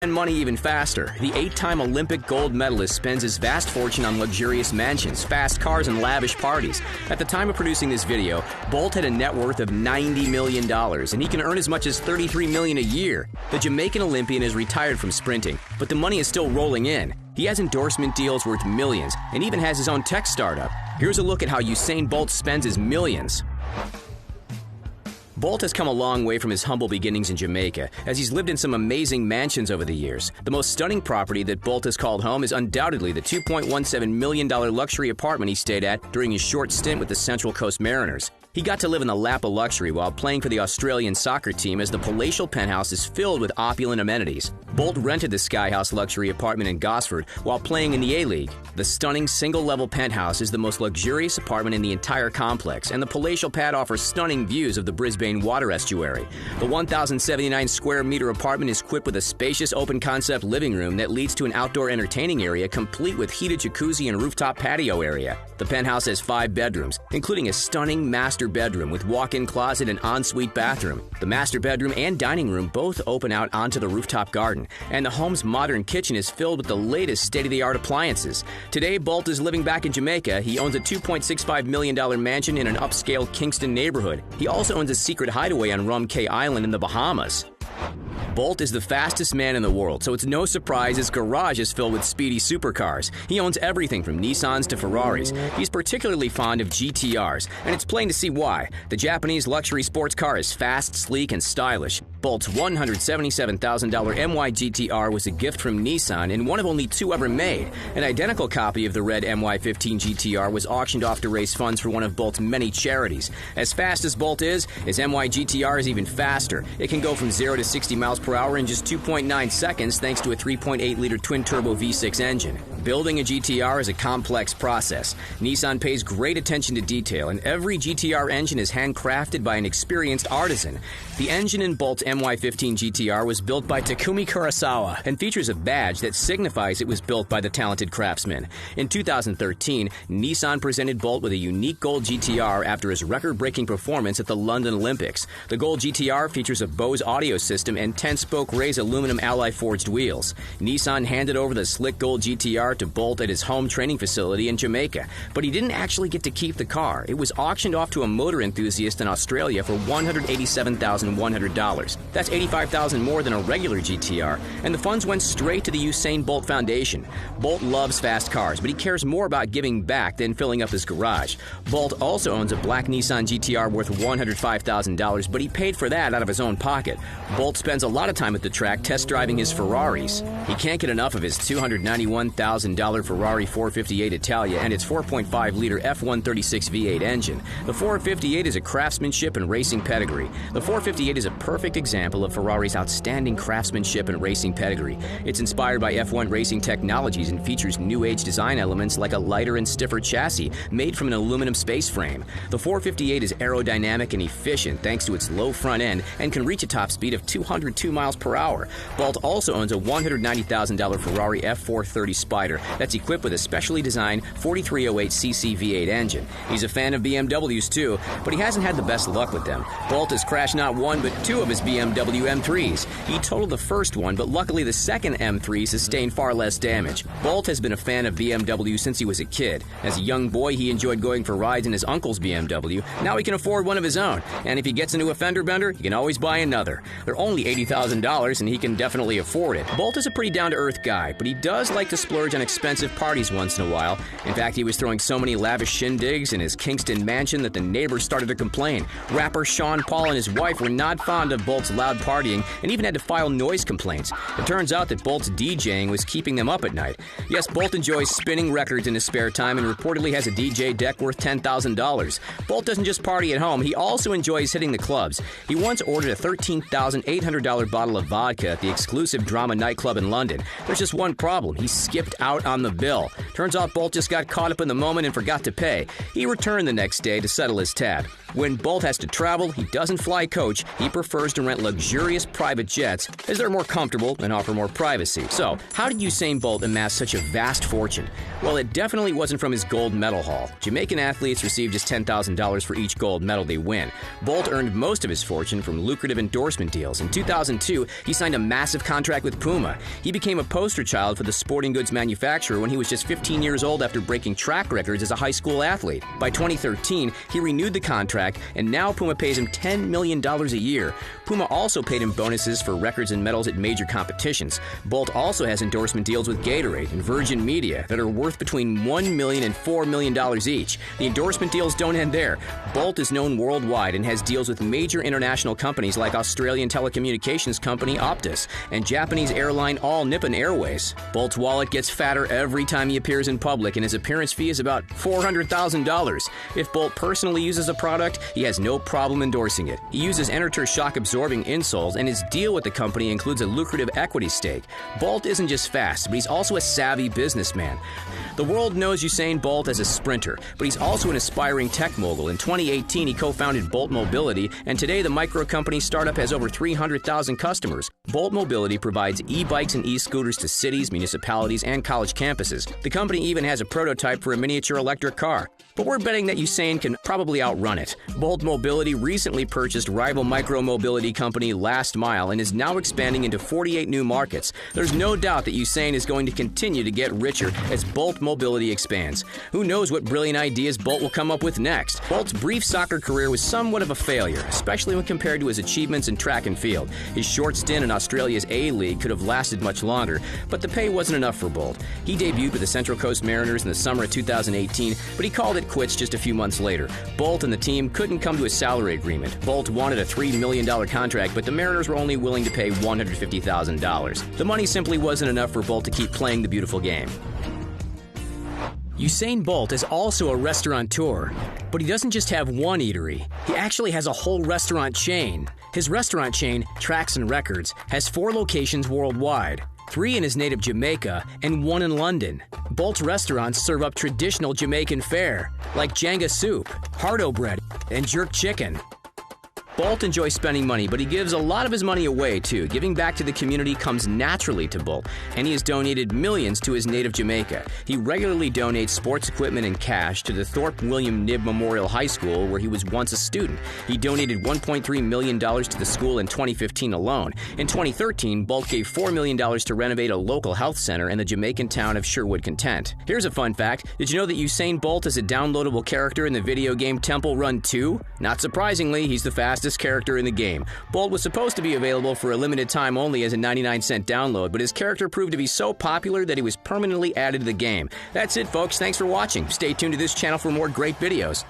And money even faster. The 8-time Olympic gold medalist spends his vast fortune on luxurious mansions, fast cars, and lavish parties. At the time of producing this video, Bolt had a net worth of $90 million, and he can earn as much as $33 million a year. The Jamaican Olympian is retired from sprinting, but the money is still rolling in. He has endorsement deals worth millions, and even has his own tech startup. Here's a look at how Usain Bolt spends his millions. Bolt has come a long way from his humble beginnings in Jamaica, as he's lived in some amazing mansions over the years. The most stunning property that Bolt has called home is undoubtedly the $2.17 million luxury apartment he stayed at during his short stint with the Central Coast Mariners. He got to live in the lap of luxury while playing for the Australian soccer team, as the palatial penthouse is filled with opulent amenities. Bolt rented the Sky House luxury apartment in Gosford while playing in the A-League. The stunning single-level penthouse is the most luxurious apartment in the entire complex, and the palatial pad offers stunning views of the Brisbane water estuary. The 1,079 square meter apartment is equipped with a spacious open-concept living room that leads to an outdoor entertaining area complete with heated jacuzzi and rooftop patio area. The penthouse has 5 bedrooms, including a stunning master bedroom with walk-in closet and ensuite bathroom. The master bedroom and dining room both open out onto the rooftop garden, and the home's modern kitchen is filled with the latest state-of-the-art appliances. Today, Bolt is living back in Jamaica. He owns a $2.65 million mansion in an upscale Kingston neighborhood. He also owns a secret hideaway on Rum Cay Island in the Bahamas. Bolt is the fastest man in the world, so it's no surprise his garage is filled with speedy supercars. He owns everything from Nissans to Ferraris. He's particularly fond of GTRs, and it's plain to see why. The Japanese luxury sports car is fast, sleek, and stylish. Bolt's $177,000 MY GTR was a gift from Nissan and one of only 2 ever made. An identical copy of the red MY15 GTR was auctioned off to raise funds for one of Bolt's many charities. As fast as Bolt is, his MY GTR is even faster. It can go from 0 to 60 miles per hour in just 2.9 seconds thanks to a 3.8-liter twin-turbo V6 engine. Building a GTR is a complex process. Nissan pays great attention to detail, and every GTR engine is handcrafted by an experienced artisan. The engine in Bolt's MY15 GTR was built by Takumi Kurosawa and features a badge that signifies it was built by the talented craftsman. In 2013, Nissan presented Bolt with a unique gold GTR after his record-breaking performance at the London Olympics. The gold GTR features a Bose audio system and 10-spoke raised aluminum alloy-forged wheels. Nissan handed over the slick gold GTR to Bolt at his home training facility in Jamaica, but he didn't actually get to keep the car. It was auctioned off to a motor enthusiast in Australia for $187,100. That's $85,000 more than a regular GTR, and the funds went straight to the Usain Bolt Foundation. Bolt loves fast cars, but he cares more about giving back than filling up his garage. Bolt also owns a black Nissan GTR worth $105,000, but he paid for that out of his own pocket. Bolt spends a lot of time at the track test driving his Ferraris. He can't get enough of his $291,000 Ferrari 458 Italia and its 4.5-liter F136 V8 engine. The 458 is a craftsmanship and racing pedigree. The 458 is a perfect example of Ferrari's outstanding craftsmanship and racing pedigree. It's inspired by F1 racing technologies and features new-age design elements like a lighter and stiffer chassis made from an aluminum space frame. The 458 is aerodynamic and efficient thanks to its low front end and can reach a top speed of 202 miles per hour. Bolt also owns a $190,000 Ferrari F430 Spider that's equipped with a specially designed 4308cc V8 engine. He's a fan of BMWs too, but he hasn't had the best luck with them. Bolt has crashed not one but 2 of his BMW M3s. He totaled the first one, but luckily the second M3 sustained far less damage. Bolt has been a fan of BMW since he was a kid. As a young boy, he enjoyed going for rides in his uncle's BMW. Now he can afford one of his own, and if he gets into a fender bender, he can always buy another. They're only $80,000, and he can definitely afford it. Bolt is a pretty down-to-earth guy, but he does like to splurge on expensive parties once in a while. In fact, he was throwing so many lavish shindigs in his Kingston mansion that the neighbors started to complain. Rapper Sean Paul and his wife were not fond of Bolt's loud partying and even had to file noise complaints. It turns out that Bolt's DJing was keeping them up at night. Yes, Bolt enjoys spinning records in his spare time and reportedly has a DJ deck worth $10,000. Bolt doesn't just party at home, he also enjoys hitting the clubs. He once ordered a $13,800 bottle of vodka at the exclusive Drama nightclub in London. There's just one problem: he skipped out on the bill. Turns out Bolt just got caught up in the moment and forgot to pay. He returned the next day to settle his tab. When Bolt has to travel, he doesn't fly coach. He prefers to rent luxurious private jets as they're more comfortable and offer more privacy. So, how did Usain Bolt amass such a vast fortune? Well, it definitely wasn't from his gold medal haul. Jamaican athletes receive just $10,000 for each gold medal they win. Bolt earned most of his fortune from lucrative endorsement deals. In 2002, he signed a massive contract with Puma. He became a poster child for the sporting goods manufacturer when he was just 15 years old after breaking track records as a high school athlete. By 2013, he renewed the contract, and now Puma pays him $10 million a year. Puma also paid him bonuses for records and medals at major competitions. Bolt also has endorsement deals with Gatorade and Virgin Media that are worth between $1 million and $4 million each. The endorsement deals don't end there. Bolt is known worldwide and has deals with major international companies like Australian telecommunications company Optus and Japanese airline All Nippon Airways. Bolt's wallet gets fatter every time he appears in public, and his appearance fee is about $400,000. If Bolt personally uses a product, he has no problem endorsing it. He uses ENERTOR shock-absorbing insoles, and his deal with the company includes a lucrative equity stake. Bolt isn't just fast, but he's also a savvy businessman. The world knows Usain Bolt as a sprinter, but he's also an aspiring tech mogul. In 2018, he co-founded Bolt Mobility, and today the micro-company startup has over 300,000 customers. Bolt Mobility provides e-bikes and e-scooters to cities, municipalities, and college campuses. The company even has a prototype for a miniature electric car. But we're betting that Usain can probably outrun it. Bolt Mobility recently purchased rival micro-mobility company Last Mile and is now expanding into 48 new markets. There's no doubt that Usain is going to continue to get richer as Bolt Mobility expands. Who knows what brilliant ideas Bolt will come up with next? Bolt's brief soccer career was somewhat of a failure, especially when compared to his achievements in track and field. His short stint in Australia's A-League could have lasted much longer, but the pay wasn't enough for Bolt. He debuted with the Central Coast Mariners in the summer of 2018, but he called it quits just a few months later. Bolt and the team couldn't come to a salary agreement. Bolt wanted a $3 million contract, but the Mariners were only willing to pay $150,000. The money simply wasn't enough for Bolt to keep playing the beautiful game. Usain Bolt is also a restaurateur, but he doesn't just have one eatery. He actually has a whole restaurant chain. His restaurant chain, Tracks and Records, has 4 locations worldwide. 3 in his native Jamaica, and 1 in London. Bolt's restaurants serve up traditional Jamaican fare, like Jenga soup, hardo bread, and jerk chicken. Bolt enjoys spending money, but he gives a lot of his money away too. Giving back to the community comes naturally to Bolt, and he has donated millions to his native Jamaica. He regularly donates sports equipment and cash to the Thorpe William Knibb Memorial High School, where he was once a student. He donated $1.3 million to the school in 2015 alone. In 2013, Bolt gave $4 million to renovate a local health center in the Jamaican town of Sherwood Content. Here's a fun fact. Did you know that Usain Bolt is a downloadable character in the video game Temple Run 2? Not surprisingly, he's the fastest character in the game. Bolt was supposed to be available for a limited time only as a 99-cent download, but his character proved to be so popular that he was permanently added to the game. That's it, folks. Thanks for watching. Stay tuned to this channel for more great videos.